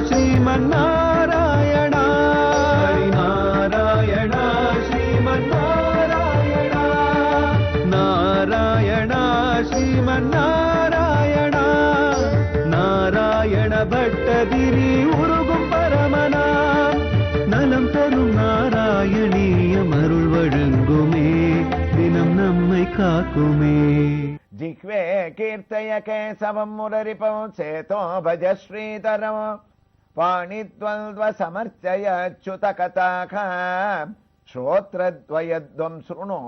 ஸ்ரீமன்னாராயணா ஹரிநாராயணா ஸ்ரீமன்னாராயணா நாராயணா ஸ்ரீமன்னாராயணா நாராயண பட்டதிரி உருகும் பரமனாம் நலம் தரும் நாராயணீயம் அருள் வழங்குமே தினம் நம்மை காக்குமே. जिह्वे कीर्तय केशवं मुररिपं चेतो भज श्रीधरं पाणिद्वन्द्व समर्चय अच्युतकथाः श्रोत्रद्वयद्वं शृणु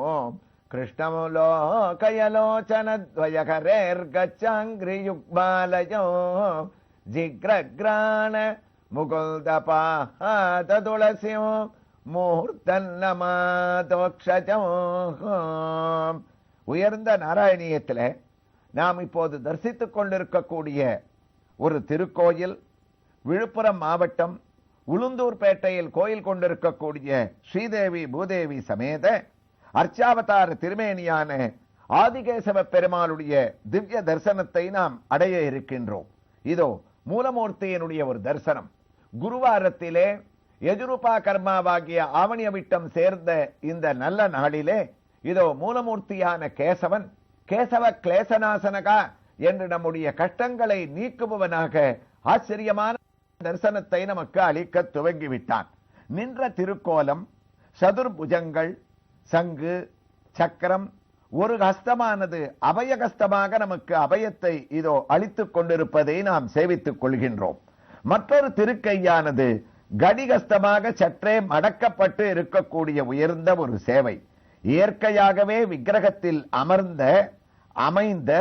कृष्णं लोकयलोचनद्वयकरेर्गच्छाङ्घ्रियुग्मालयो जिग्रग्राण मुकुन्दपादतुलस्यो मूर्धन्नमादोक्षजो. உயர்ந்த நாராயணியத்தில் நாம் இப்போது தரிசித்துக் கொண்டிருக்கக்கூடிய ஒரு திருக்கோயில் விழுப்புரம் மாவட்டம் உளுந்தூர்பேட்டையில் கோயில் கொண்டிருக்கக்கூடிய ஸ்ரீதேவி பூதேவி சமேத அர்ச்சாவதார திருமேனியான ஆதிகேசவ பெருமாளுடைய திவ்ய தரிசனத்தை நாம் அடைய இருக்கின்றோம். இதோ மூலமூர்த்தியினுடைய ஒரு தரிசனம். குருவாரத்திலே யஜுருபா கர்மாவாகிய ஆவணியவிட்டம் சேர்ந்த இந்த நல்ல நாளிலே இதோ மூலமூர்த்தியான கேசவன் கேசவ கிளேசநாசனகா என்று நம்முடைய கஷ்டங்களை நீக்குபவனாக ஆச்சரியமான தரிசனத்தை நமக்கு அளிக்க துவங்கிவிட்டான். நின்ற திருக்கோலம், சதுர்புஜங்கள், சங்கு, சக்கரம், ஒரு ஹஸ்தமானது அபயகஸ்தமாக நமக்கு அபயத்தை இதோ அளித்துக் கொண்டிருப்பதை நாம் சேவித்துக் கொள்கின்றோம். மற்றொரு திருக்கையானது கடிகஸ்தமாக சற்றே மடக்கப்பட்டு இருக்கக்கூடிய உயர்ந்த ஒரு சேவை. இயற்கையாகவே விக்கிரகத்தில் அமைந்த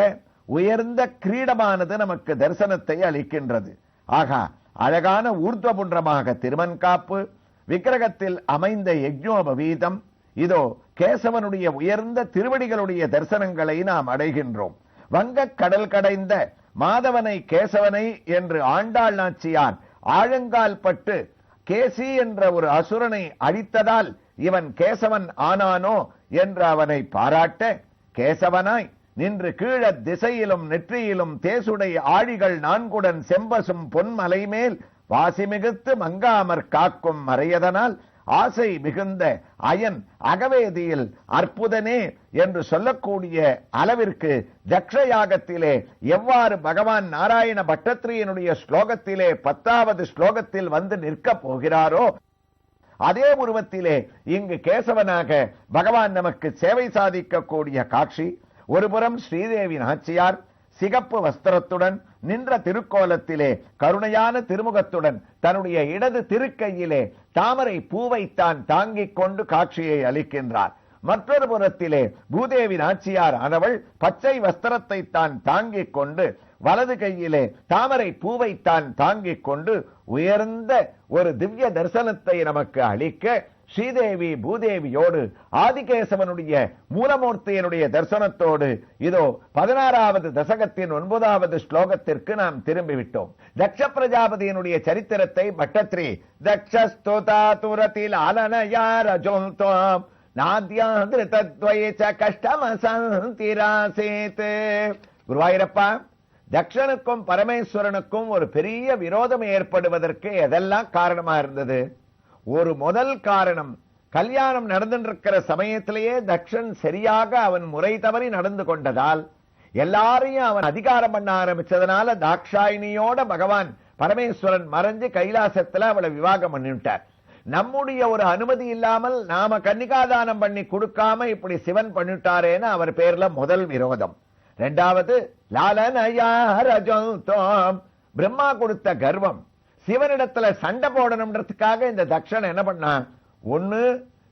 உயர்ந்த கிரீடமானது நமக்கு தரிசனத்தை அளிக்கின்றது. ஆகா, அழகான ஊர்த்வபுன்றமாக திருமன்காப்பு, விக்கிரகத்தில் அமைந்த யஜ்ஞோபவீதம், இதோ கேசவனுடைய உயர்ந்த திருவடிகளுடைய தரிசனங்களை நாம் அடைகின்றோம். வங்கக் கடல் கடைந்த மாதவனை கேசவனை என்று ஆண்டாள் நாச்சியார் ஆழங்கால் பட்டு கேசி என்ற ஒரு அசுரனை அழித்ததால் இவன் கேசவன் ஆனானோ என்று அவனை பாராட்ட, கேசவனாய் நின்று கீழ திசையிலும் நெற்றியிலும் தேசுடை ஆழிகள் நான்குடன் செம்பசும் பொன்மலை மேல் வாசி மிகுத்து மங்காமற் காக்கும் மறையதனால் ஆசை மிகுந்த அயன் அகவேதியில் அற்புதனே என்று சொல்லக்கூடிய அளவிற்கு தக்ஷயாகத்திலே எவ்வாறு பகவான் நாராயண பட்டத்திரியனுடைய ஸ்லோகத்திலே 10வது ஸ்லோகத்தில் வந்து நிற்கப் போகிறாரோ அதே உருவத்திலே இங்கு கேசவனாக பகவான் நமக்கு சேவை சாதிக்கக்கூடிய காட்சி. ஒருபுறம் ஸ்ரீதேவி நாச்சியார் சிகப்பு வஸ்திரத்துடன் நின்ற திருக்கோலத்திலே கருணையான திருமுகத்துடன் தன்னுடைய இடது திருக்கையிலே தாமரை பூவை தான் தாங்கிக் கொண்டு காட்சியை அளிக்கின்றார். மற்றொரு புறத்திலே பூதேவி நாச்சியார் ஆனவள் பச்சை வஸ்திரத்தை தான் தாங்கிக் கொண்டு வலது கையிலே தாமரை பூவை தான் தாங்கிக் கொண்டு உயர்ந்த ஒரு திவ்ய தரிசனத்தை நமக்கு அளிக்க, ஸ்ரீதேவி பூதேவியோடு ஆதிகேசவனுடைய மூலமூர்த்தியினுடைய தரிசனத்தோடு இதோ 16வது தசகத்தின் 9வது ஸ்லோகத்திற்கு நாம் திரும்பிவிட்டோம். தக்ஷ பிரஜாபதியினுடைய சரித்திரத்தை பட்டத்ரி தக்ஷஸ்துதாதுரத்தில் அலனயாரஜோந்தோம் நாத்யாத்ருதத்வயச கஷ்டமசந்திராசேத். குருவாயூரப்பா, தக்ஷனுக்கும் பரமேஸ்வரனுக்கும் ஒரு பெரிய விரோதம் ஏற்படுவதற்கு எதெல்லாம் காரணமா இருந்தது? ஒரு முதல் காரணம், கல்யாணம் நடந்துருக்கிற சமயத்திலேயே தக்ஷன் சரியாக அவன் முறை தவறி நடந்து கொண்டதால் எல்லாரையும் அவன் அதிகாரம் பண்ண ஆரம்பிச்சதுனால தாக்ஷாயினியோட பகவான் பரமேஸ்வரன் மறைஞ்சு கைலாசத்துல அவளை விவாகம் பண்ணிவிட்டார். நம்முடைய ஒரு அனுமதி இல்லாமல் நாம கன்னிகாதானம் பண்ணி கொடுக்காம இப்படி சிவன் பண்ணிட்டாரேன்னு அவர் பேர்ல முதல் விரோதம். இரண்டாவது, லாலனயாரஜோந்தோம், பிரம்மா கொடுத்த கர்வம். சிவனிடத்துல சண்டை போடணும்ன்றதுக்காக இந்த தக்ஷன் என்ன பண்ணான், ஒண்ணு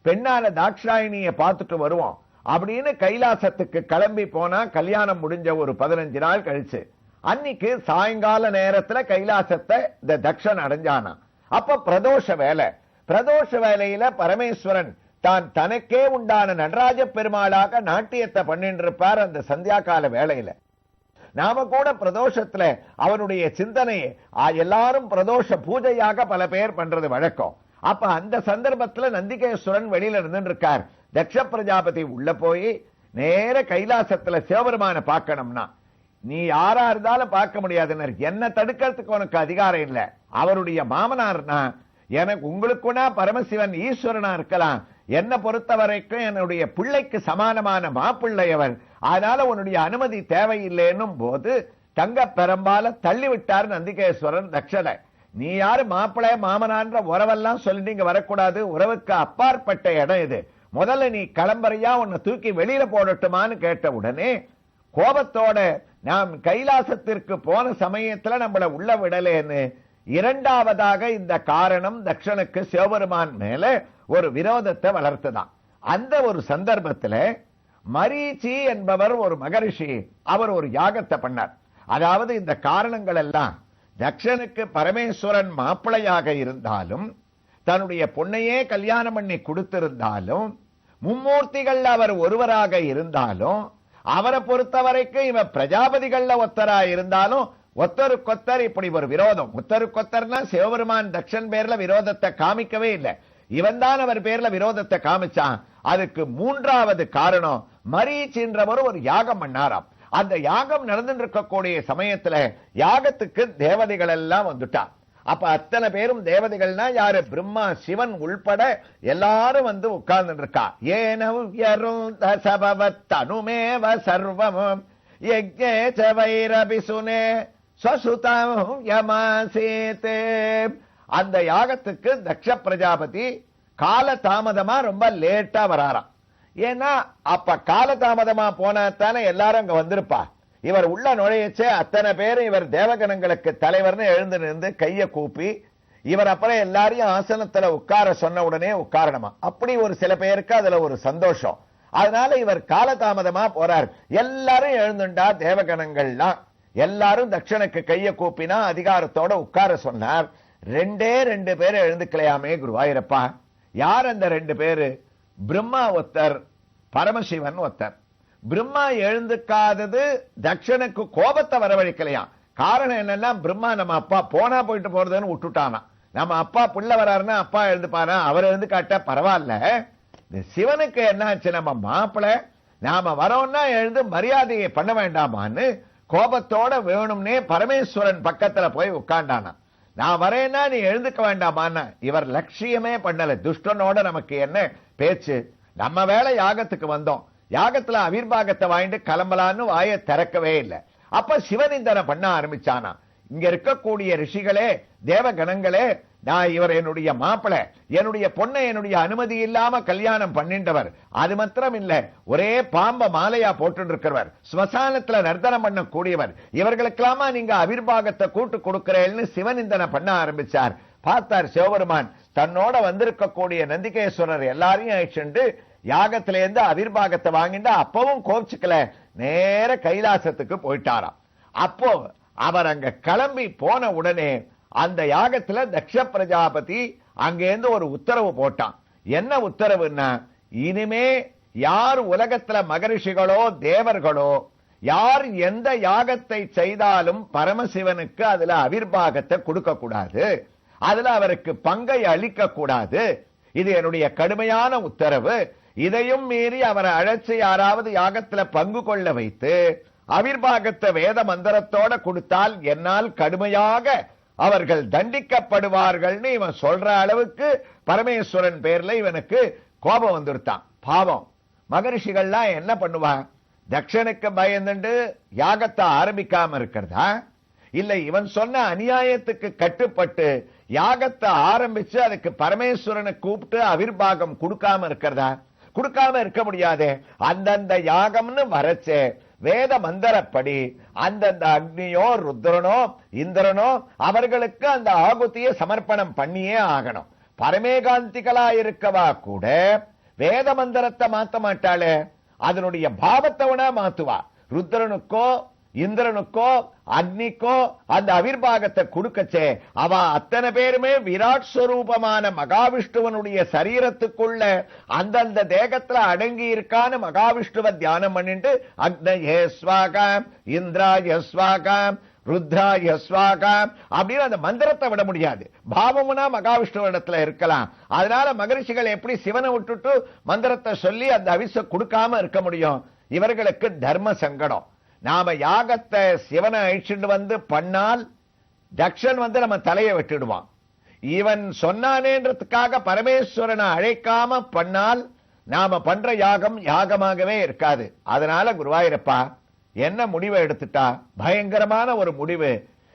பெண்ணான தாக்ஷாயினியை பார்த்துட்டு வருவோம் அப்படின்னு கைலாசத்துக்கு கிளம்பி போனா கல்யாணம் முடிஞ்ச ஒரு 15 நாள் கழிச்சு அன்னைக்கு சாயங்கால நேரத்துல கைலாசத்தை இந்த தக்ஷன் அடைஞ்சானா. அப்ப பிரதோஷ வேலை. பிரதோஷ வேலையில பரமேஸ்வரன் தான் தனக்கே உண்டான நடராஜ பெருமாளாக நாட்டியத்தை பண்ணிட்டு இருப்பார் அந்த சந்தியா கால வேலையில. நாம கூட பிரதோஷத்துல அவனுடைய சிந்தனையை எல்லாரும் பிரதோஷ பூஜையாக பல பேர் பண்றது வழக்கம். அப்ப அந்த சந்தர்ப்பத்துல நந்திகேஸ்வரன் வெளியில இருந்து இருக்கார். தக்ஷ பிரஜாபதி உள்ள போய் நேர கைலாசத்துல சிவபெருமான பார்க்கணும்னா நீ யாரா இருந்தாலும் பார்க்க முடியாதுன்னு, என்ன தடுக்கிறதுக்கு உனக்கு அதிகாரம் இல்லை, அவருடைய மாமனார்னா எனக்கு உங்களுக்குனா பரமசிவன் ஈஸ்வரனா இருக்கலாம், என்ன பொறுத்த வரைக்கும் என்னுடைய பிள்ளைக்கு சமானமான மாப்பிள்ளை அவர், அதனால உன்னுடைய அனுமதி தேவையில்லைன்னும் போது தங்க பெரும்பால தள்ளி விட்டார் நந்திகேஸ்வரன் தட்சனை. நீ யாரு மாப்பிள்ளை மாமனான்ற உறவெல்லாம் சொல்லி நீங்க வரக்கூடாது, உறவுக்கு அப்பாற்பட்ட இடம் இது, முதல்ல நீ கிளம்பறையா உன்னை தூக்கி வெளியில போடட்டுமான்னு கேட்ட உடனே கோபத்தோட நாம் கைலாசத்திற்கு போன சமயத்துல நம்மள உள்ள விடலேன்னு இரண்டாவதாக இந்த காரணம் தட்சனுக்கு சிவபெருமான் மேல ஒரு விரோதத்தை வளர்த்துதான். அந்த ஒரு சந்தர்ப்பத்தில் மரீச்சி என்பவர் ஒரு மகரிஷி, அவர் ஒரு யாகத்தை பண்ணார். அதாவது இந்த காரணங்கள் எல்லாம் தட்சனுக்கு பரமேஸ்வரன் மாப்பிளையாக இருந்தாலும் தன்னுடைய பொண்ணையே கல்யாணம் பண்ணி கொடுத்திருந்தாலும் மும்மூர்த்திகள் அவர் ஒருவராக இருந்தாலும் அவரை பொறுத்த வரைக்கும் இவன் பிரஜாபதிகள்ல ஒத்தரா இருந்தாலும் ஒத்தருக்கொத்தர் இப்படி ஒரு விரோதம். ஒத்தருக்கொத்தர்னா சிவபெருமான் தட்சன் பேர்ல விரோதத்தை காமிக்கவே இல்லை, இவன் தான் அவர் பேர்ல விரோதத்தை காமிச்சான். அதுக்கு மூன்றாவது காரணம் மரீச்சின்றவர் ஒரு யாகம் பண்ணாராம். அந்த யாகம் நடந்து இருக்கக்கூடிய சமயத்துல யாகத்துக்கு தேவதைகள் எல்லாம் வந்துட்டான். அப்ப அத்தனை பேரும் தேவதைகள்னா யாரு, பிரம்மா சிவன் உள்பட எல்லாரும் வந்து உட்கார்ந்து இருக்கா. ஏனவுயருந்தசபவத்தனுமேவ சர்வமும் யஜ்ஞேச வைரபிசுனே ஸ்வசுதம் யமாசேதே. அந்த யாகத்துக்கு தக்ஷ பிரஜாபதி கால தாமதமா ரொம்ப லேட்டா வராராம். ஏன்னா அப்ப கால தாமதமா போனா தானே எல்லாரும் அங்க வந்திருப்பா. இவர் உள்ள நுழையச்சே அத்தனை பேரும் இவர் தேவகணங்களுக்கு தலைவர்னு எழுந்து நின்று கைய கூப்பி இவர் அப்புறம் எல்லாரையும் ஆசனத்துல உட்கார சொன்ன உடனே உட்காரணுமா. அப்படி ஒரு சில பேருக்கு அதுல ஒரு சந்தோஷம், அதனால இவர் காலதாமதமா போறார். எல்லாரும் எழுந்துண்டா தேவகணங்கள்லாம் எல்லாரும் தட்சனுக்கு கைய கூப்பினா அதிகாரத்தோட உட்கார சொன்னார். ரெண்டு பேர் எழுந்துக்கலையாமே குருவாயிரப்பா. யார் அந்த ரெண்டு பேரு? பிரம்மா ஒத்தர், பரமசிவன் ஒத்தர். பிரம்மா எழுந்துக்காதது தட்சனுக்கு கோபத்தை வரவழைக்கலையாம். காரணம் என்னன்னா பிரம்மா நம்ம அப்பா போனா போயிட்டு போறதுன்னு விட்டுட்டானா. நம்ம அப்பா புள்ள வராருன்னா அப்பா எழுந்துப்பாரா, அவர் எழுந்து காட்ட பரவாயில்ல. சிவனுக்கு என்னாச்சு, நம்ம மாப்பிள்ள நாம வரோம்னா எழுந்து மரியாதையை பண்ண வேண்டாமான்னு கோபத்தோட வேணும்னே பரமேஸ்வரன் பக்கத்துல போய் உட்கார்ந்தானா. நான் வரேன்னா நீ எழுந்துக்க வேண்டாமான்னு இவர் லட்சியமே பண்ணல. துஷ்டனோட நமக்கு என்ன பேச்சு, நம்ம வேலை யாகத்துக்கு வந்தோம், யாகத்துல அவிர்வாகத்தை வாங்கிட்டு கிளம்பலான்னு வாயை திறக்கவே இல்லை. அப்ப சிவனிந்தனை பண்ண ஆரம்பிச்சானா. இங்க இருக்கக்கூடிய ரிஷிகளே தேவகணங்களே, நான் இவர் என்னுடைய மாப்பிளை, என்னுடைய பொண்ணை என்னுடைய அனுமதி இல்லாம கல்யாணம் பண்ணின்றவர், அது மாத்திரம் இல்ல ஒரே பாம்ப மாலையா போட்டு இருக்கிறவர், ஸ்மசானத்துல நர்த்தனம் பண்ண கூடியவர், இவர்களுக்கெல்லாமா நீங்க அவிர்வாகத்தை கூட்டு கொடுக்கிறேன்னு சிவனிந்தனை பண்ண ஆரம்பிச்சார். பார்த்தார் சிவபெருமான் தன்னோட வந்திருக்கக்கூடிய நந்திகேஸ்வரர் எல்லாரையும் அழிச்சுண்டு யாகத்திலேருந்து அவிர்வாகத்தை வாங்கிட்டு அப்பவும் கோபிச்சுக்கல, நேர கைலாசத்துக்கு போயிட்டாராம். அப்போ அவர் அங்க கிளம்பி போன உடனே அந்த யாகத்துல தக்ஷ பிரஜாபதி அங்கேருந்து ஒரு உத்தரவு போட்டான். என்ன உத்தரவுன்னா, இனிமே யார் உலகத்துல மகரிஷிகளோ தேவர்களோ யார் எந்த யாகத்தை செய்தாலும் பரமசிவனுக்கு அதுல அவிர்வாகத்தை கொடுக்க கூடாது, அதுல அவருக்கு பங்கை அளிக்க கூடாது. இது என்னுடைய கடுமையான உத்தரவு. இதையும் மீறி அவரை அழைச்சு யாராவது யாகத்துல பங்கு கொள்ள வைத்து அவிர்வாகத்தை வேத மந்திரத்தோட கொடுத்தால் என்னால் கடுமையாக அவர்கள் தண்டிக்கப்படுவார்கள்னு இவன் சொல்ற அளவுக்கு பரமேஸ்வரன் பேர்ல இவனுக்கு கோபம் வந்துருத்தான். பாவம் மகரிஷிகள்லாம் என்ன பண்ணுவான், தட்சனுக்கு பயந்துண்டு யாகத்தை ஆரம்பிக்காம இருக்கிறதா, இல்ல இவன் சொன்ன அநியாயத்துக்கு கட்டுப்பட்டு யாகத்தை ஆரம்பிச்சு அதுக்கு பரமேஸ்வரனை கூப்பிட்டு அவிர்வாகம் கொடுக்காம இருக்கிறதா? கொடுக்காம இருக்க முடியாதே. அந்தந்த யாகம்னு வரச்சே வேத மந்திரப்படி அந்தந்த அக்னியோ ருத்ரனோ இந்திரனோ அவர்களுக்கு அந்த ஆகுதியை சமர்ப்பணம் பண்ணியே ஆகணும். பரமேகாந்திகளா இருக்கவா கூட வேத மந்திரத்தை மாத்த மாட்டாளே, அதனுடைய பாவத்தவனா மாத்துவா. ருத்ரனுக்கோ இந்திரனுக்கோ அக்னிக்கோ அந்த அவிர்வாகத்தை கொடுக்கச்சே அவ அத்தனை பேருமே விராட் ஸ்வரூபமான மகாவிஷ்ணுவனுடைய சரீரத்துக்குள்ள அந்தந்த தேகத்துல அடங்கி இருக்கான்னு மகாவிஷ்ணுவ தியானம் பண்ணிட்டு அக்னயே ஸ்வாகாம் இந்திராய ஸ்வாகாம் ருத்ராய ஸ்வாகாம் அப்படின்னு அந்த மந்திரத்தை விட முடியாது. பாவமுனா மகாவிஷ்ணுவிடத்துல இருக்கலாம். அதனால மகரிஷிகள் எப்படி சிவனை விட்டுட்டு மந்திரத்தை சொல்லி அந்த அவிச கொடுக்காம இருக்க முடியும்? இவர்களுக்கு தர்ம சங்கடம். நாம யாகத்தை சிவனை அழிச்சுட்டு வந்து பண்ணால் தக்ஷன் வந்து நம்ம தலையை வெட்டிடுவான். இவன் சொன்னானேன்றதுக்காக பரமேஸ்வரனை அழைக்காம பண்ணால் நாம பண்ற யாகம் யாகமாகவே இருக்காது. அதனால குருவாயூரப்பா என்ன முடிவை எடுத்துட்டா, பயங்கரமான ஒரு முடிவு.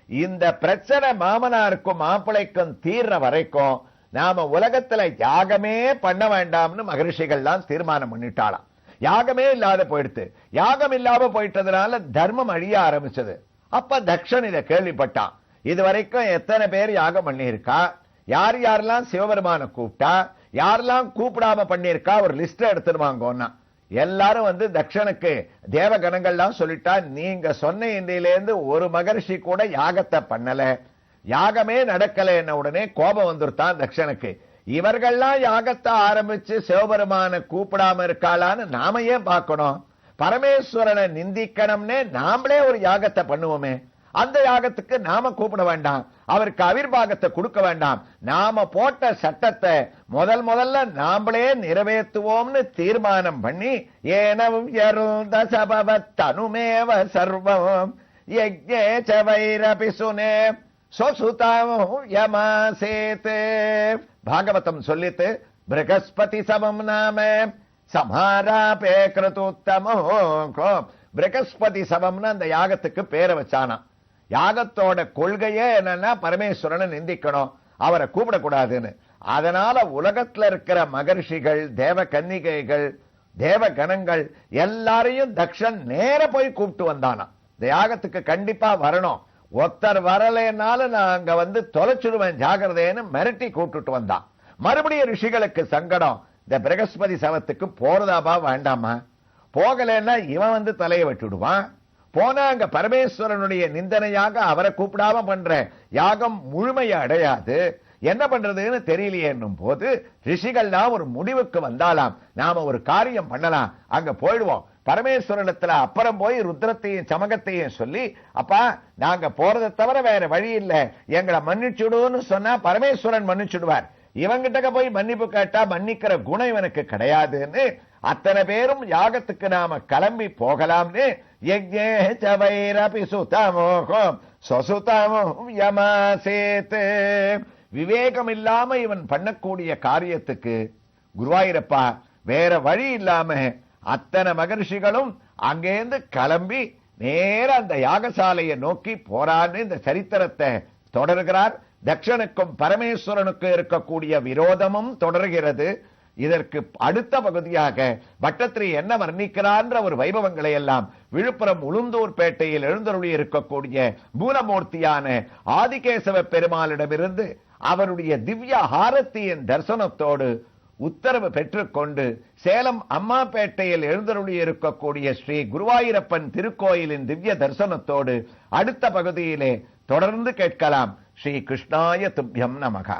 இந்த பிரச்சனை மாமனாருக்கும் மாப்பிளைக்கும் தீர்ற வரைக்கும் நாம உலகத்துல யாகமே பண்ண வேண்டாம்னு மகரிஷிகள்லாம் தீர்மானம் பண்ணிட்டாளாம். யாகமே இல்லாத போயிடுத்து. யாகம் இல்லாம போயிட்டதுனால தர்மம் அழிய ஆரம்பிச்சது. அப்ப தக்ஷன் இதை கேள்விப்பட்டான். இதுவரைக்கும் எத்தனை பேர் யாகம் பண்ணியிருக்கா, யார் யாரெல்லாம் சிவபெருமான கூப்பிட்டா, யாரெல்லாம் கூப்பிடாம பண்ணியிருக்கா, ஒரு லிஸ்ட் எடுத்துருவாங்கன்னா எல்லாரும் வந்து தக்ஷனுக்கு தேவகணங்கள்லாம் சொல்லிட்டா, நீங்க சொன்ன இந்தியிலேருந்து ஒரு மகர்ஷி கூட யாகத்தை பண்ணல, யாகமே நடக்கல. என்ன உடனே கோபம் வந்துருத்தான் தக்ஷனுக்கு. இவர்கள்லாம் யாகத்தை ஆரம்பிச்சு சிவபெருமான கூப்பிடாம இருக்காளான்னு நாம ஏன் பார்க்கணும்? பரமேஸ்வரனை நிந்திக்கணும்னே நாமளே ஒரு யாகத்தை பண்ணுவோமே, அந்த யாகத்துக்கு நாம கூப்பிட வேண்டாம், அவருக்கு அவிர்வாகத்தை கொடுக்க வேண்டாம், நாம போட்ட சட்டத்தை முதல்ல நாமளே நிறைவேற்றுவோம்னு தீர்மானம் பண்ணி ஏனவும் தனுமேவ சர்வம் யஜ்ஞேச வைரபிசுனே சொசுதாம் யமாசேத். பாகவதம் சொல்லித்து பிரகஸ்பதி சமம் நாம சமாராபே கிருதோத்தமோ. பிரகஸ்பதி சமம்னு அந்த யாகத்துக்கு பேரை வச்சானா. யாகத்தோட கொள்கையே என்னன்னா பரமேஸ்வரனை நிந்திக்கணும், அவரை கூப்பிடக்கூடாதுன்னு. அதனால உலகத்துல இருக்கிற மகர்ஷிகள், தேவ கன்னிகைகள், தேவ கணங்கள் எல்லாரையும் தக்ஷன் நேர போய் கூப்பிட்டு வந்தானா. இந்த யாகத்துக்கு கண்டிப்பா வரணும், ஒருத்தர் வரலைன்னாலும் நான் அங்க வந்து தொலைச்சிடுவேன் ஜாகிரதைன்னு மிரட்டி கூப்பிட்டுட்டு வந்தான். மறுபடியும் ரிஷிகளுக்கு சங்கடம், இந்த பிரகஸ்பதி சவத்துக்கு போறதாபா வேண்டாமா, போகலன்னா இவன் வந்து தலையை வெட்டிடுவான், போனா அங்க பரமேஸ்வரனுடைய நிந்தனையாக அவரை கூப்பிடாம பண்ற யாகம் முழுமையை அடையாது, என்ன பண்றதுன்னு தெரியலையேன்னும் போது ரிஷிகள்லாம் ஒரு முடிவுக்கு வந்தாலாம். நாம ஒரு காரியம் பண்ணலாம், அங்க போயிடுவோம், பரமேஸ்வரனிடத்துல அப்புறம் போய் ருத்ரத்தையும் சமகத்தையும் சொல்லி, அப்பா நாங்க போறதை தவிர வேற வழி இல்ல, எங்களை மன்னிச்சுடுன்னு சொன்னா பரமேஸ்வரன் மன்னிச்சுடுவார், இவங்கிட்ட போய் மன்னிப்பு கேட்டா மன்னிக்கிற குணம் இவனுக்கு கிடையாதுன்னு அத்தனை பேரும் யாகத்துக்கு நாம கிளம்பி போகலாம்னு யஜ்ஞேச வைரபி சுதமோகம் சொசுதமோம் யமாசேத். விவேகம் இல்லாம இவன் பண்ணக்கூடிய காரியத்துக்கு குருவாயூரப்பா வேற வழி இல்லாம அத்தனை மகர்ஷிகளும் அங்கேருந்து கிளம்பி நேர அந்த யாகசாலையை நோக்கி போறான்னு இந்த சரித்திரத்தை தொடர்கிறார். தக்ஷனுக்கும் பரமேஸ்வரனுக்கும் இருக்கக்கூடிய விரோதமும் தொடர்கிறது. இதற்கு அடுத்த பகுதியாக பட்டத்திரி என்ன வர்ணிக்கிறான்ற ஒரு வைபவங்களை எல்லாம் விழுப்புரம் உளுந்தூர் பேட்டையில் எழுந்தருளி இருக்கக்கூடிய மூலமூர்த்தியான ஆதிகேசவ பெருமாளிடமிருந்து அவருடைய திவ்ய ஹாரத்தியின் தரிசனத்தோடு உத்தரவு பெற்றுக்கொண்டு சேலம் அம்மாப்பேட்டையில் எழுந்தருளி இருக்கக்கூடிய ஸ்ரீ குருவாயூரப்பன் திருக்கோயிலின் திவ்ய தரிசனத்தோடு அடுத்த பகுதியிலே தொடர்ந்து கேட்கலாம். ஸ்ரீ கிருஷ்ணாய துப்யம் நமகா.